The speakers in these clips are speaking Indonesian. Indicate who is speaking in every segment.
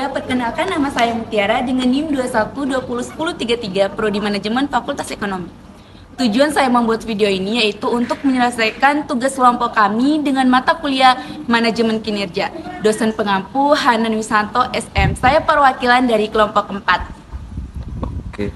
Speaker 1: perkenalkan nama saya Mutiara dengan NIM 21201033 Prodi Manajemen Fakultas Ekonomi. Tujuan saya membuat video ini yaitu untuk menyelesaikan tugas kelompok kami dengan mata kuliah Manajemen Kinerja. Dosen pengampu Hanan Wisanto SM. Saya perwakilan dari kelompok 4.
Speaker 2: Oke.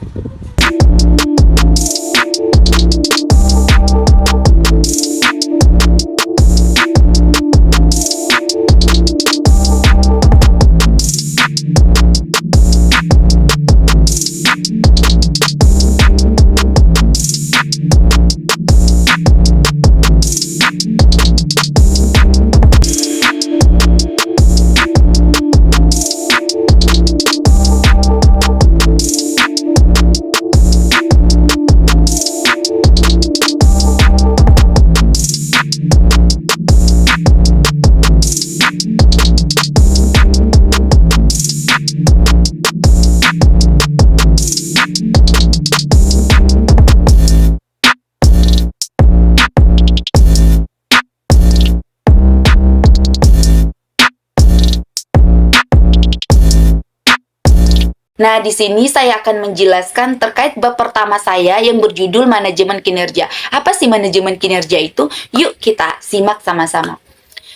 Speaker 1: Nah, di sini saya akan menjelaskan terkait bab pertama saya yang berjudul Manajemen Kinerja. Apa sih manajemen kinerja itu? Yuk kita simak sama-sama.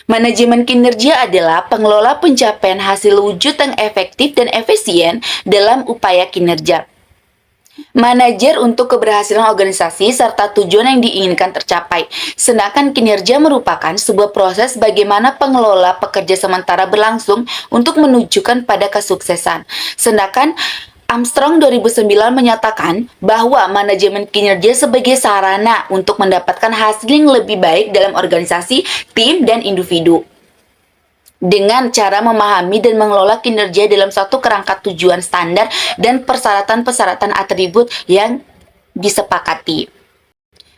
Speaker 1: Manajemen kinerja adalah pengelola pencapaian hasil wujud yang efektif dan efisien dalam upaya kinerja. Manajer untuk keberhasilan organisasi serta tujuan yang diinginkan tercapai. Sedangkan kinerja merupakan sebuah proses bagaimana pengelola pekerja sementara berlangsung untuk menunjukkan pada kesuksesan. Sedangkan Armstrong 2009 menyatakan bahwa manajemen kinerja sebagai sarana untuk mendapatkan hasil yang lebih baik dalam organisasi, tim, dan individu. Dengan cara memahami dan mengelola kinerja dalam suatu kerangka tujuan standar dan persyaratan-persyaratan atribut yang disepakati.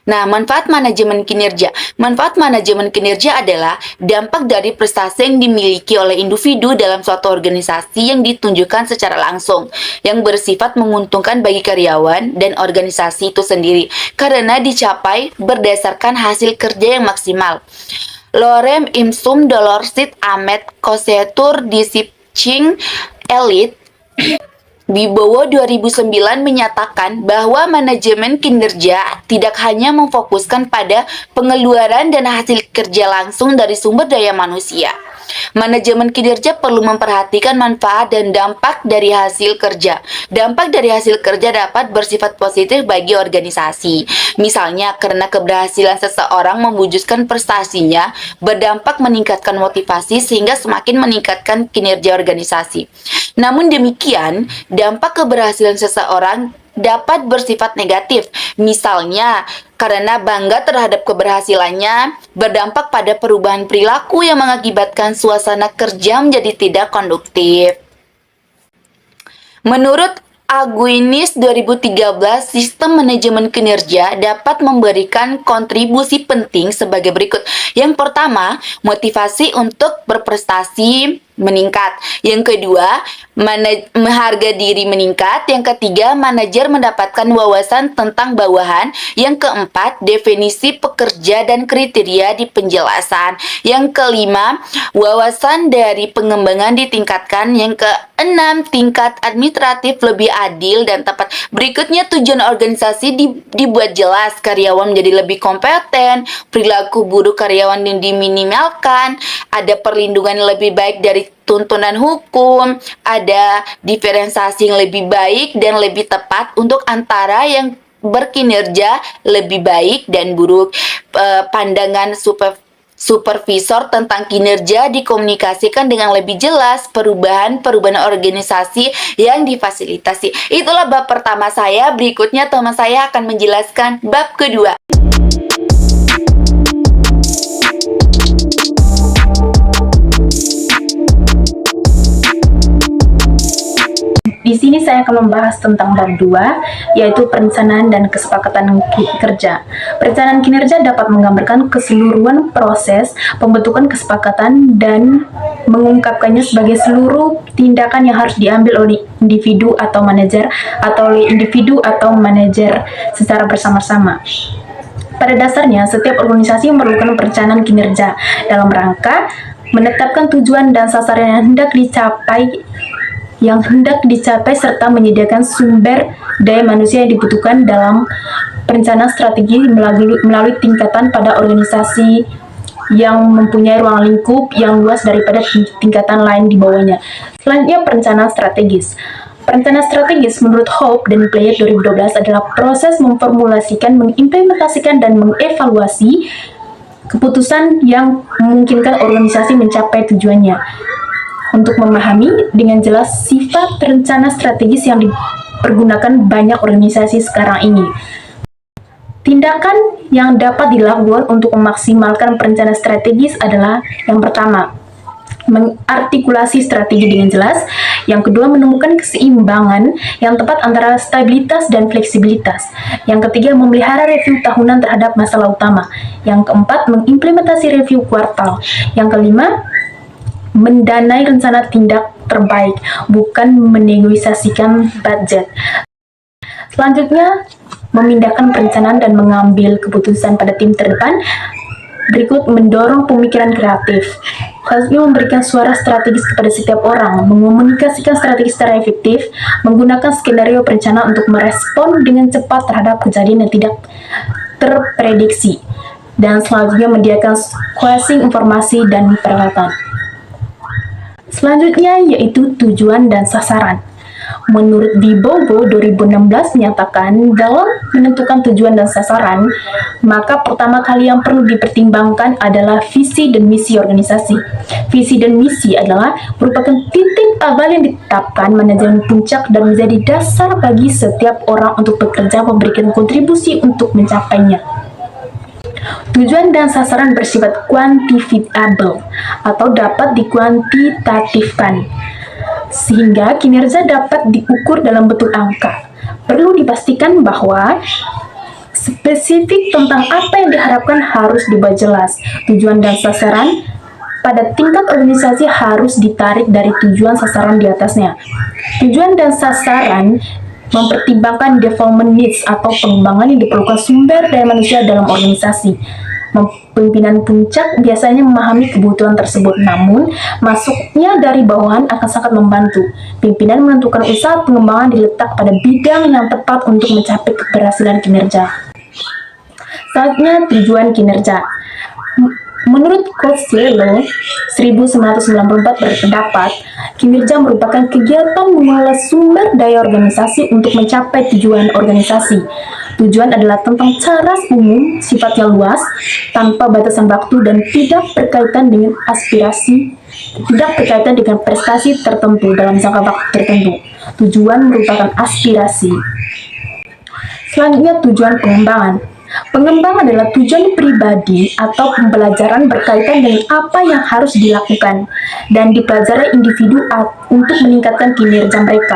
Speaker 1: Nah, manfaat manajemen kinerja. Manfaat manajemen kinerja adalah dampak dari prestasi yang dimiliki oleh individu dalam suatu organisasi yang ditunjukkan secara langsung, yang bersifat menguntungkan bagi karyawan dan organisasi itu sendiri, karena dicapai berdasarkan hasil kerja yang maksimal. Lorem ipsum dolorsit amet cosetur disipcing elite Wibowo 2009 menyatakan bahwa manajemen kinerja tidak hanya memfokuskan pada pengeluaran dan hasil kerja langsung dari sumber daya manusia. Manajemen kinerja perlu memperhatikan manfaat dan dampak dari hasil kerja. Dampak dari hasil kerja dapat bersifat positif bagi organisasi. Misalnya, karena keberhasilan seseorang mewujudkan prestasinya berdampak meningkatkan motivasi sehingga semakin meningkatkan kinerja organisasi. Namun demikian, dampak keberhasilan seseorang dapat bersifat negatif. Misalnya, karena bangga terhadap keberhasilannya, berdampak pada perubahan perilaku yang mengakibatkan suasana kerja menjadi tidak konduktif. Menurut Aguinis 2013, sistem manajemen kinerja dapat memberikan kontribusi penting sebagai berikut. Yang pertama, motivasi untuk berprestasi meningkat. Yang kedua, harga diri meningkat. Yang ketiga, manajer mendapatkan wawasan tentang bawahan. Yang keempat, definisi pekerja dan kriteria di penjelasan. Yang kelima, wawasan dari pengembangan ditingkatkan. Yang keenam, tingkat administratif lebih adil dan tepat. Berikutnya, tujuan organisasi dibuat jelas. Karyawan menjadi lebih kompeten, perilaku buruk karyawan diminimalkan, ada perlindungan yang lebih baik dari tuntunan hukum, ada diferensiasi yang lebih baik dan lebih tepat untuk antara yang berkinerja lebih baik dan buruk. Pandangan supervisor tentang kinerja dikomunikasikan dengan lebih jelas, perubahan organisasi yang difasilitasi. Itulah bab pertama saya. Berikutnya teman saya akan menjelaskan bab kedua.
Speaker 3: Di sini saya akan membahas tentang bab 2, yaitu perencanaan dan kesepakatan kerja. Perencanaan kinerja dapat menggambarkan keseluruhan proses pembentukan kesepakatan dan mengungkapkannya sebagai seluruh tindakan yang harus diambil oleh individu atau manajer secara bersama-sama. Pada dasarnya, setiap organisasi memerlukan perencanaan kinerja dalam rangka menetapkan tujuan dan sasaran yang hendak dicapai yang hendak dicapai serta menyediakan sumber daya manusia yang dibutuhkan dalam perencanaan strategi melalui tingkatan pada organisasi yang mempunyai ruang lingkup yang luas daripada tingkatan lain di bawahnya. Selanjutnya, perencanaan strategis. Perencanaan strategis menurut Hope dan Player 2012 adalah proses memformulasikan, mengimplementasikan, dan mengevaluasi keputusan yang memungkinkan organisasi mencapai tujuannya. Untuk memahami dengan jelas sifat rencana strategis yang dipergunakan banyak organisasi sekarang ini. Tindakan yang dapat dilakukan untuk memaksimalkan perencanaan strategis adalah yang pertama, mengartikulasi strategi dengan jelas. Yang kedua, menemukan keseimbangan yang tepat antara stabilitas dan fleksibilitas. Yang ketiga, memelihara review tahunan terhadap masalah utama. Yang keempat, mengimplementasi review kuartal. Yang kelima, mendanai rencana tindak terbaik, bukan menegosiasikan budget. Selanjutnya, memindahkan perencanaan dan mengambil keputusan pada tim terdepan. Berikut, mendorong pemikiran kreatif. Selanjutnya, memberikan suara strategis kepada setiap orang, mengomunikasikan strategi secara efektif, menggunakan skenario perencanaan untuk merespon dengan cepat terhadap kejadian yang tidak terprediksi. Dan selanjutnya, menyediakan kuasing informasi dan peralatan. Selanjutnya, yaitu tujuan dan sasaran. Menurut Dibobo 2016 menyatakan dalam menentukan tujuan dan sasaran, maka pertama kali yang perlu dipertimbangkan adalah visi dan misi organisasi. Visi dan misi adalah merupakan titik awal yang ditetapkan manajemen puncak dan menjadi dasar bagi setiap orang untuk bekerja memberikan kontribusi untuk mencapainya. Tujuan dan sasaran bersifat quantifiable atau dapat dikuantitatifkan, sehingga kinerja dapat diukur dalam bentuk angka. Perlu dipastikan bahwa spesifik tentang apa yang diharapkan harus dibuat jelas. Tujuan dan sasaran pada tingkat organisasi harus ditarik dari tujuan sasaran di atasnya. Tujuan dan sasaran mempertimbangkan development needs atau pengembangan yang diperlukan sumber daya manusia dalam organisasi. Pimpinan puncak biasanya memahami kebutuhan tersebut, namun masuknya dari bawahan akan sangat membantu. Pimpinan menentukan usaha pengembangan diletak pada bidang yang tepat untuk mencapai keberhasilan kinerja. Selanjutnya, tujuan kinerja. Menurut Costello 1994 berpendapat, kinerja merupakan kegiatan mengelola sumber daya organisasi untuk mencapai tujuan organisasi. Tujuan adalah tentang cara umum, sifatnya luas, tanpa batasan waktu dan tidak berkaitan dengan prestasi tertentu dalam jangka waktu tertentu. Tujuan merupakan aspirasi. Selanjutnya, tujuan pengembangan. Pengembangan adalah tujuan pribadi atau pembelajaran berkaitan dengan apa yang harus dilakukan dan dipelajari individu untuk meningkatkan kinerja mereka,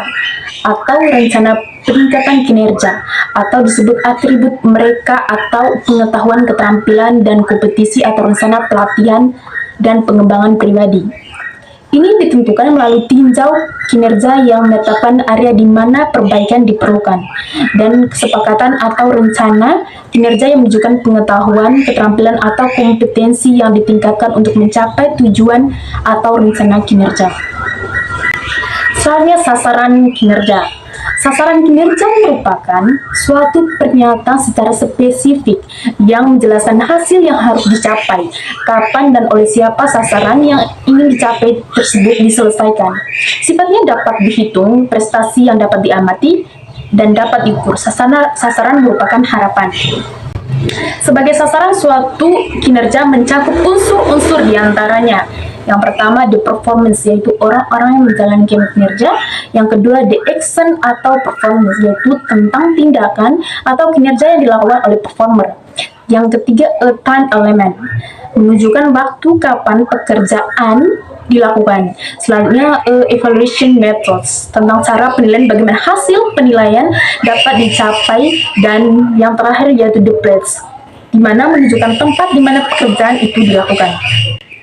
Speaker 3: atau rencana peningkatan kinerja, atau disebut atribut mereka, atau pengetahuan, keterampilan, dan kompetisi, atau rencana pelatihan dan pengembangan pribadi. Ini ditentukan melalui tinjau kinerja yang menetapkan area di mana perbaikan diperlukan, dan kesepakatan atau rencana kinerja yang menunjukkan pengetahuan, keterampilan, atau kompetensi yang ditingkatkan untuk mencapai tujuan atau rencana kinerja. Soalnya, sasaran kinerja. Sasaran kinerja merupakan suatu pernyataan secara spesifik yang menjelaskan hasil yang harus dicapai, kapan dan oleh siapa sasaran yang ingin dicapai tersebut diselesaikan. Sifatnya dapat dihitung, prestasi yang dapat diamati, dan dapat diukur. Sasaran merupakan harapan. Sebagai sasaran, suatu kinerja mencakup unsur-unsur diantaranya. Yang pertama, the performance, yaitu orang-orang yang menjalankan kinerja. Yang kedua, the action atau performance, yaitu tentang tindakan atau kinerja yang dilakukan oleh performer. Yang ketiga, a time element, menunjukkan waktu kapan pekerjaan dilakukan. Selanjutnya, evaluation methods, tentang cara penilaian bagaimana hasil penilaian dapat dicapai. Dan yang terakhir yaitu the place, di mana menunjukkan tempat di mana pekerjaan itu dilakukan.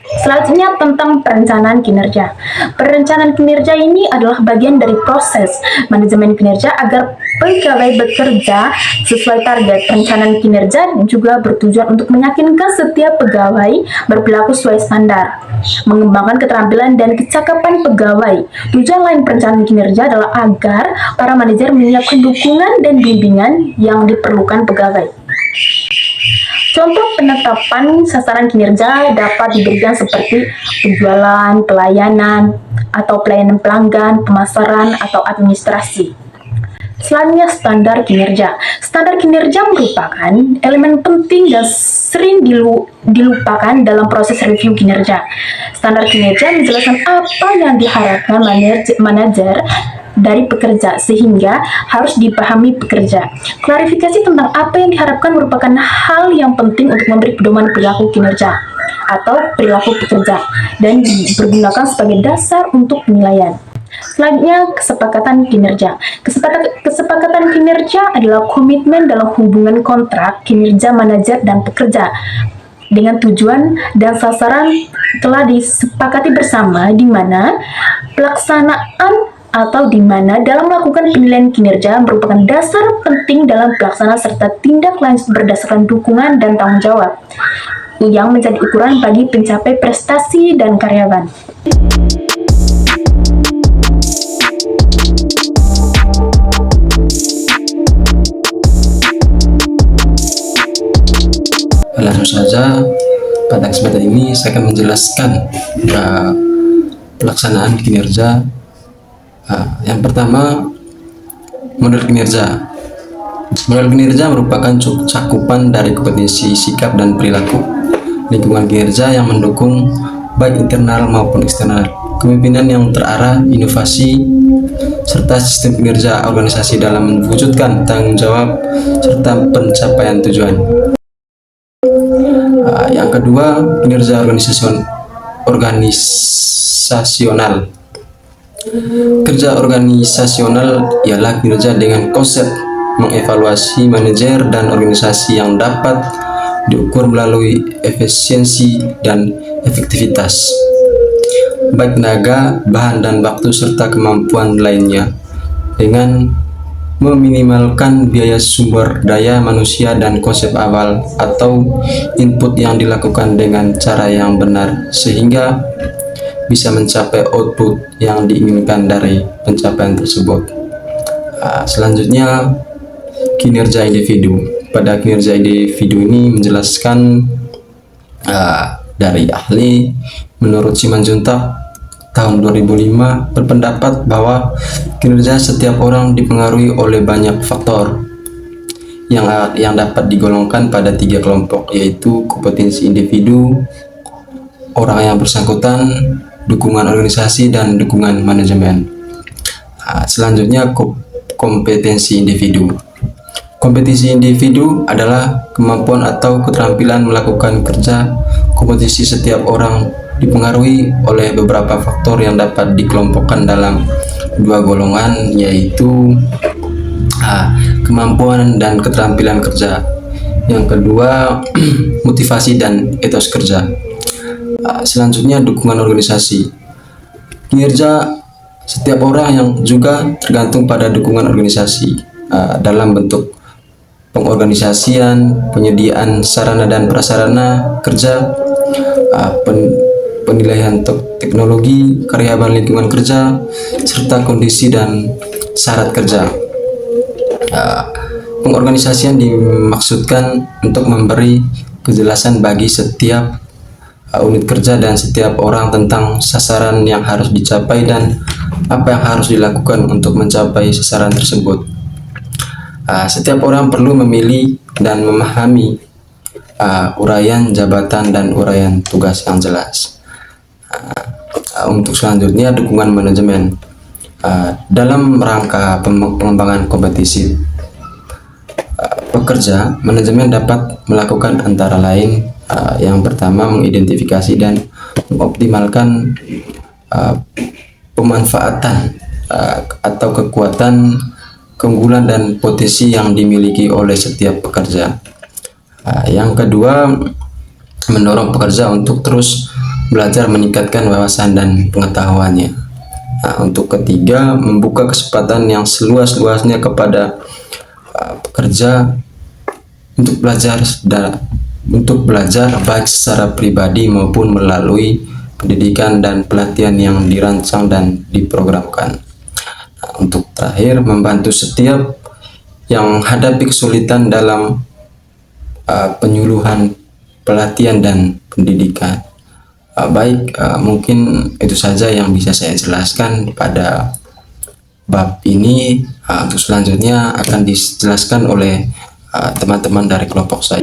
Speaker 3: Selanjutnya, tentang perencanaan kinerja. Perencanaan kinerja ini adalah bagian dari proses manajemen kinerja agar pegawai bekerja sesuai target. Perencanaan kinerja juga bertujuan untuk meyakinkan setiap pegawai berperilaku sesuai standar. mengembangkan keterampilan dan kecakapan pegawai. Tujuan lain perencanaan kinerja adalah agar para manajer menyiapkan dukungan dan bimbingan yang diperlukan pegawai. Contoh penetapan sasaran kinerja dapat diberikan seperti penjualan, pelayanan, atau pelayanan pelanggan, pemasaran, atau administrasi. Selanjutnya, standar kinerja. Standar kinerja merupakan elemen penting dan sering dilupakan dalam proses review kinerja. Standar kinerja menjelaskan apa yang diharapkan manajer dari pekerja sehingga harus dipahami pekerja. Klarifikasi tentang apa yang diharapkan merupakan hal yang penting untuk memberi pedoman perilaku kinerja atau perilaku pekerja dan dipergunakan sebagai dasar untuk penilaian. Selanjutnya, kesepakatan kinerja. Kesepakatan kinerja adalah komitmen dalam hubungan kontrak kinerja manajer dan pekerja dengan tujuan dan sasaran telah disepakati bersama di mana pelaksanaan atau di mana dalam melakukan penilaian kinerja merupakan dasar penting dalam pelaksanaan serta tindak lanjut berdasarkan dukungan dan tanggung jawab yang menjadi ukuran bagi pencapai prestasi dan karyawan.
Speaker 2: Langsung saja, pada kesempatan ini saya akan menjelaskan pelaksanaan kinerja. Yang pertama, model kinerja. Model kinerja merupakan cakupan dari kompetensi, sikap, dan perilaku lingkungan kinerja yang mendukung baik internal maupun eksternal, kepemimpinan yang terarah, inovasi, serta sistem kinerja organisasi dalam mewujudkan tanggung jawab serta pencapaian tujuan. Yang kedua, kinerja organisasional. Kerja organisasional ialah kinerja dengan konsep mengevaluasi manajer dan organisasi yang dapat diukur melalui efisiensi dan efektivitas, baik tenaga, bahan, dan waktu serta kemampuan lainnya, dengan meminimalkan biaya sumber daya manusia dan konsep awal atau input yang dilakukan dengan cara yang benar sehingga bisa mencapai output yang diinginkan dari pencapaian tersebut. Selanjutnya, kinerja individu. Pada kinerja individu ini menjelaskan dari ahli, menurut Simanjuntak tahun 2005 berpendapat bahwa kinerja setiap orang dipengaruhi oleh banyak faktor yang dapat digolongkan pada 3 kelompok, yaitu kompetensi individu, orang yang bersangkutan, dukungan organisasi, dan dukungan manajemen. Selanjutnya, kompetensi individu. Kompetensi individu adalah kemampuan atau keterampilan melakukan kerja. Kompetensi setiap orang dipengaruhi oleh beberapa faktor yang dapat dikelompokkan dalam 2 golongan, yaitu kemampuan dan keterampilan kerja. Yang kedua, motivasi dan etos kerja. Selanjutnya, dukungan organisasi. Kinerja setiap orang yang juga tergantung pada dukungan organisasi dalam bentuk pengorganisasian, penyediaan sarana dan prasarana kerja, penilaian teknologi, karyawan lingkungan kerja, serta kondisi dan syarat kerja. Pengorganisasian dimaksudkan untuk memberi kejelasan bagi setiap unit kerja dan setiap orang tentang sasaran yang harus dicapai dan apa yang harus dilakukan untuk mencapai sasaran tersebut. Setiap orang perlu memilih dan memahami uraian jabatan dan uraian tugas yang jelas. Untuk selanjutnya, dukungan manajemen. Dalam rangka pengembangan kompetisi pekerja, manajemen dapat melakukan antara lain yang pertama, mengidentifikasi dan mengoptimalkan pemanfaatan atau kekuatan, keunggulan, dan potensi yang dimiliki oleh setiap pekerja. Yang kedua, mendorong pekerja untuk terus belajar meningkatkan wawasan dan pengetahuannya. Untuk ketiga, membuka kesempatan yang seluas-luasnya kepada pekerja untuk belajar baik secara pribadi maupun melalui pendidikan dan pelatihan yang dirancang dan diprogramkan. Nah, untuk terakhir, membantu setiap yang hadapi kesulitan dalam penyuluhan pelatihan dan pendidikan. Mungkin itu saja yang bisa saya jelaskan pada bab ini. Untuk selanjutnya akan dijelaskan oleh teman-teman dari kelompok saya.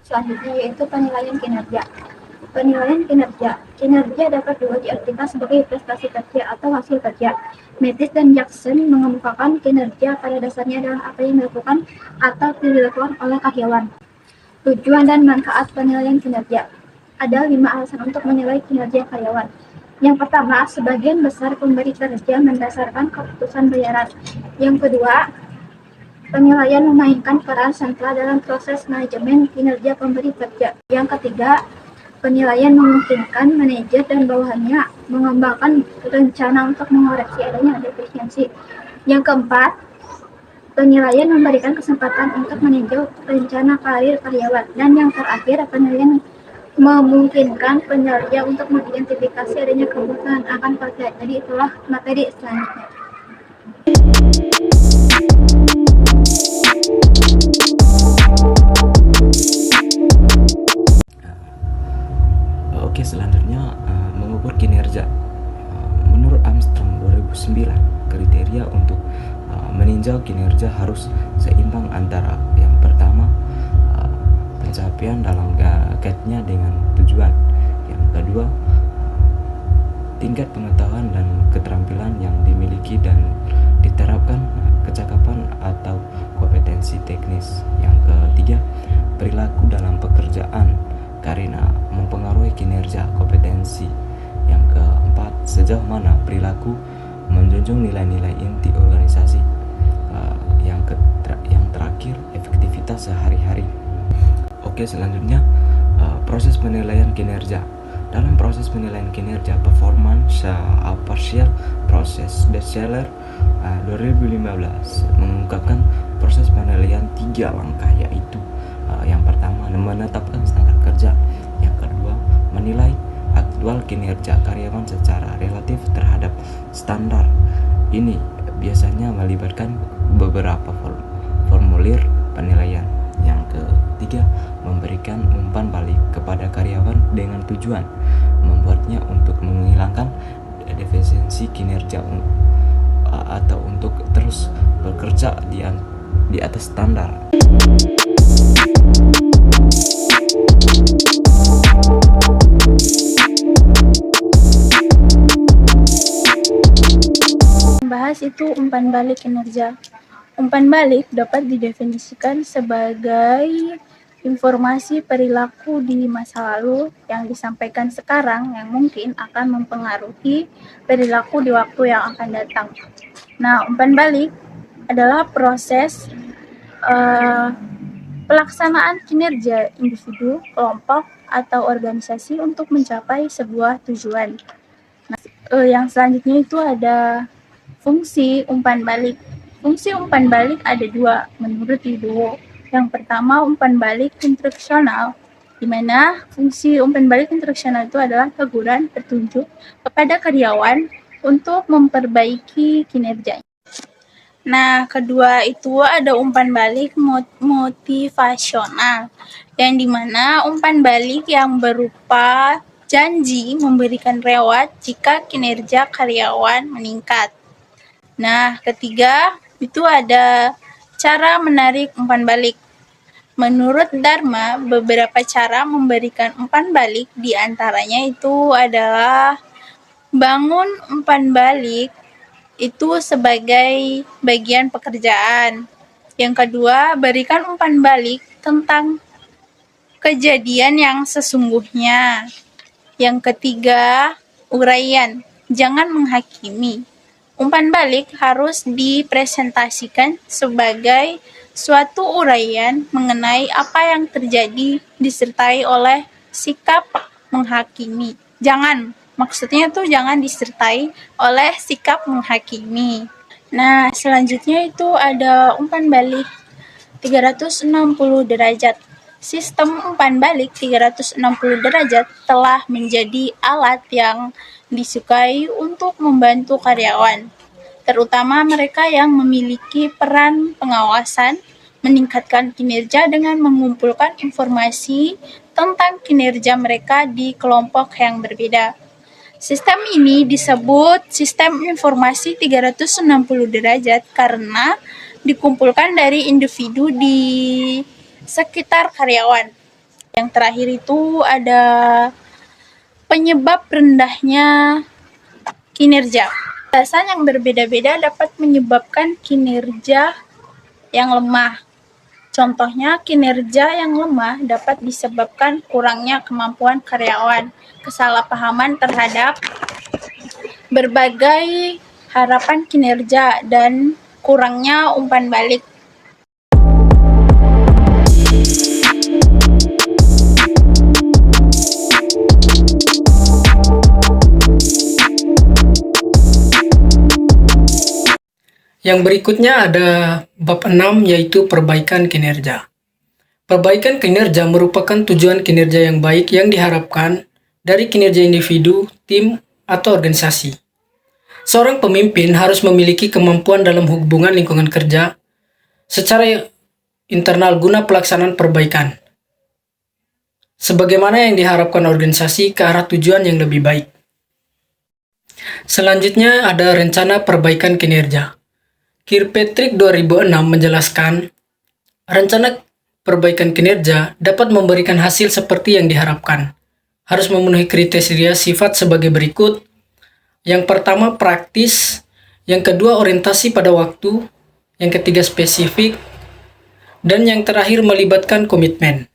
Speaker 4: Selanjutnya yaitu penilaian kinerja. Penilaian kinerja. Kinerja dapat juga diartikan sebagai prestasi kerja atau hasil kerja. Mattis dan Jackson mengemukakan kinerja pada dasarnya adalah apa yang dilakukan atau tidak dilakukan oleh karyawan. Tujuan dan manfaat penilaian kinerja. Ada 5 alasan untuk menilai kinerja karyawan. Yang pertama, sebagian besar pemberi kerja mendasarkan keputusan bayaran. Yang kedua, penilaian memainkan peran sentral dalam proses manajemen kinerja pemberi kerja. Yang ketiga, penilaian memungkinkan manajer dan bawahannya mengembangkan rencana untuk mengoreksi adanya defisiensi. Yang keempat, penilaian memberikan kesempatan untuk meninjau rencana karir karyawan. Dan yang terakhir, penilaian memungkinkan penerja untuk mengidentifikasi adanya kebutuhan akan kerja. Jadi itulah materi selanjutnya.
Speaker 5: Oke, selanjutnya mengukur kinerja. Menurut Armstrong 2009, kriteria untuk meninjau kinerja harus seimbang antara yang pertama pencapaian dalam kaitnya dengan tujuan, yang kedua tingkat pengetahuan dan keterampilan yang dimiliki dan diterapkan, kecakapan atau kompetensi teknis, yang ketiga perilaku dalam pekerjaan karena mempengaruhi kinerja kompetensi, yang keempat sejauh mana perilaku menjunjung nilai-nilai inti organisasi, yang terakhir efektivitas sehari-hari. Oke, selanjutnya proses penilaian kinerja. Dalam proses penilaian kinerja performance partial process, Batchelor 2015 mengungkapkan proses penilaian 3 langkah, yaitu yang pertama menetapkan standar kerja, yang kedua menilai aktual kinerja karyawan secara relatif terhadap standar. Ini biasanya melibatkan beberapa formulir penilaian. Yang ketiga, memberikan umpan balik kepada karyawan dengan tujuan membuatnya untuk menghilangkan defisiensi kinerja atau untuk terus bekerja di atas standar.
Speaker 3: Bahas itu umpan balik kinerja. Umpan balik dapat didefinisikan sebagai informasi perilaku di masa lalu yang disampaikan sekarang yang mungkin akan mempengaruhi perilaku di waktu yang akan datang. Nah, umpan balik adalah proses pelaksanaan kinerja individu, kelompok, atau organisasi untuk mencapai sebuah tujuan. Nah, yang selanjutnya itu ada fungsi umpan balik. Fungsi umpan balik ada 2 menurut Wibowo. Yang pertama, umpan balik instruksional, di mana fungsi umpan balik instruksional itu adalah teguran petunjuk kepada karyawan untuk memperbaiki kinerjanya. Nah, kedua itu ada umpan balik motivasional, yang dimana umpan balik yang berupa janji memberikan reward jika kinerja karyawan meningkat. Nah, ketiga itu ada cara menarik umpan balik. Menurut Dharma, beberapa cara memberikan umpan balik diantaranya itu adalah bangun umpan balik itu sebagai bagian pekerjaan. Yang kedua, berikan umpan balik tentang kejadian yang sesungguhnya. Yang ketiga, uraian, jangan menghakimi. Umpan balik harus dipresentasikan sebagai suatu uraian mengenai apa yang terjadi disertai oleh sikap menghakimi. Maksudnya tuh jangan disertai oleh sikap menghakimi.
Speaker 6: Nah, selanjutnya itu ada umpan balik 360 derajat. Sistem umpan balik 360 derajat telah menjadi alat yang disukai untuk membantu karyawan, terutama mereka yang memiliki peran pengawasan, meningkatkan kinerja dengan mengumpulkan informasi tentang kinerja mereka di kelompok yang berbeda. Sistem ini disebut sistem informasi 360 derajat karena dikumpulkan dari individu di sekitar karyawan. Yang terakhir itu ada penyebab rendahnya kinerja. Alasan yang berbeda-beda dapat menyebabkan kinerja yang lemah. Contohnya, kinerja yang lemah dapat disebabkan kurangnya kemampuan karyawan, kesalahpahaman terhadap berbagai harapan kinerja, dan kurangnya umpan balik.
Speaker 7: Yang berikutnya ada bab 6 yaitu perbaikan kinerja. Perbaikan kinerja merupakan tujuan kinerja yang baik yang diharapkan dari kinerja individu, tim, atau organisasi. Seorang pemimpin harus memiliki kemampuan dalam hubungan lingkungan kerja secara internal guna pelaksanaan perbaikan, sebagaimana yang diharapkan organisasi ke arah tujuan yang lebih baik. Selanjutnya ada rencana perbaikan kinerja. Kirkpatrick 2006 menjelaskan, rencana perbaikan kinerja dapat memberikan hasil seperti yang diharapkan. Harus memenuhi kriteria sifat sebagai berikut. Yang pertama, praktis. Yang kedua, orientasi pada waktu. Yang ketiga, spesifik. Dan yang terakhir, melibatkan komitmen.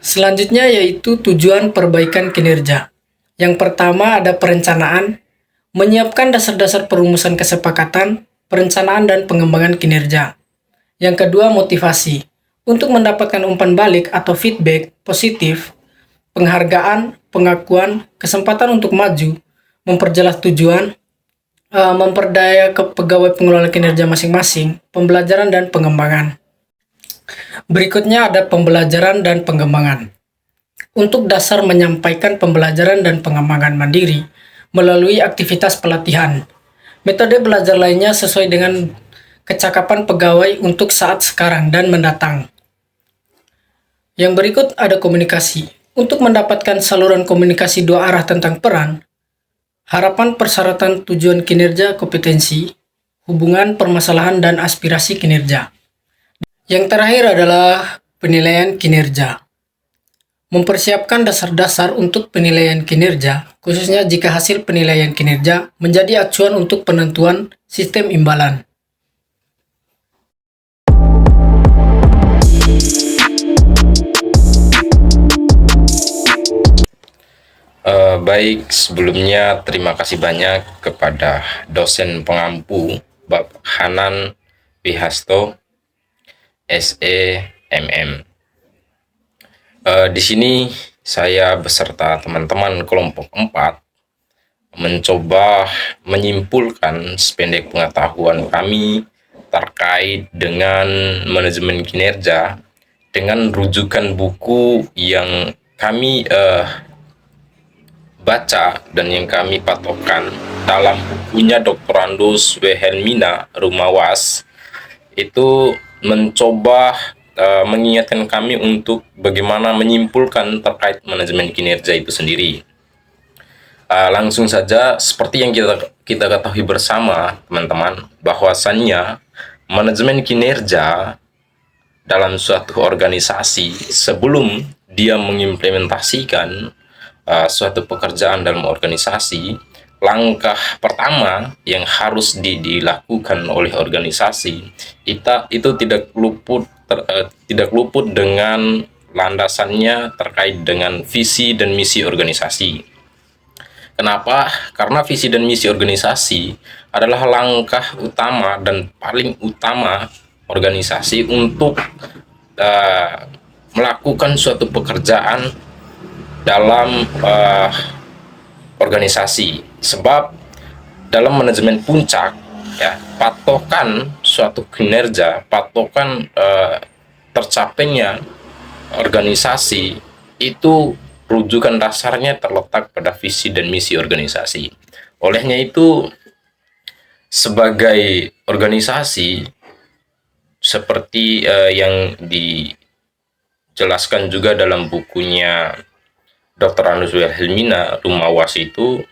Speaker 7: Selanjutnya yaitu tujuan perbaikan kinerja. Yang pertama ada perencanaan, menyiapkan dasar-dasar perumusan kesepakatan, perencanaan dan pengembangan kinerja. Yang kedua, motivasi, untuk mendapatkan umpan balik atau feedback positif, penghargaan, pengakuan, kesempatan untuk maju, memperjelas tujuan, memperdaya ke pegawai pengelola kinerja masing-masing, pembelajaran dan pengembangan. Berikutnya ada pembelajaran dan pengembangan. Untuk dasar menyampaikan pembelajaran dan pengembangan mandiri, melalui aktivitas pelatihan. Metode belajar lainnya sesuai dengan kecakapan pegawai untuk saat sekarang dan mendatang. Yang berikut ada komunikasi. Untuk mendapatkan saluran komunikasi dua arah tentang peran, harapan, persyaratan, tujuan kinerja, kompetensi, hubungan, permasalahan, dan aspirasi kinerja. Yang terakhir adalah penilaian kinerja. Mempersiapkan dasar-dasar untuk penilaian kinerja, khususnya jika hasil penilaian kinerja menjadi acuan untuk penentuan sistem imbalan.
Speaker 8: Baik, sebelumnya terima kasih banyak kepada dosen pengampu Bapak Hanan Wihasto, SEMM. Di sini saya beserta teman-teman kelompok 4 mencoba menyimpulkan sependek pengetahuan kami terkait dengan manajemen kinerja dengan rujukan buku yang kami baca dan yang kami patokan dalam bukunya Dr. Andus Wilhelmina Rumawas. Itu mencoba mengingatkan kami untuk bagaimana menyimpulkan terkait manajemen kinerja itu sendiri. Langsung saja, seperti yang kita ketahui bersama teman-teman, bahwasannya manajemen kinerja dalam suatu organisasi sebelum dia mengimplementasikan suatu pekerjaan dalam organisasi, langkah pertama yang harus dilakukan oleh organisasi itu tidak luput dengan landasannya terkait dengan visi dan misi organisasi. Kenapa? Karena visi dan misi organisasi adalah langkah utama dan paling utama organisasi untuk melakukan suatu pekerjaan dalam organisasi. Sebab dalam manajemen puncak, ya, patokan suatu kinerja, patokan tercapainya organisasi itu rujukan dasarnya terletak pada visi dan misi organisasi. Olehnya itu, sebagai organisasi seperti yang dijelaskan juga dalam bukunya Dr. Andus Wilhelmina Rumah Was itu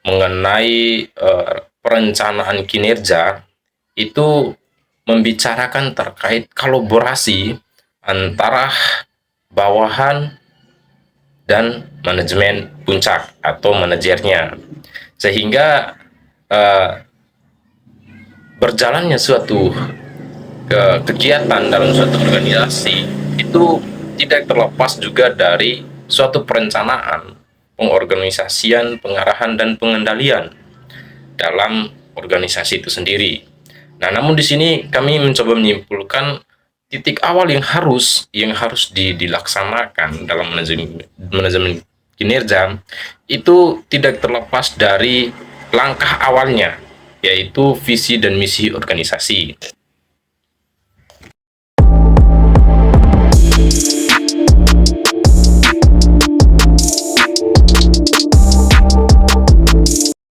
Speaker 8: mengenai perencanaan kinerja, itu membicarakan terkait kolaborasi antara bawahan dan manajemen puncak atau manajernya, sehingga berjalannya suatu kegiatan dalam suatu organisasi itu tidak terlepas juga dari suatu perencanaan, pengorganisasian, pengarahan, dan pengendalian dalam organisasi itu sendiri. Nah, namun di sini kami mencoba menyimpulkan titik awal yang harus dilaksanakan dalam manajemen kinerja itu tidak terlepas dari langkah awalnya, yaitu visi dan misi organisasi.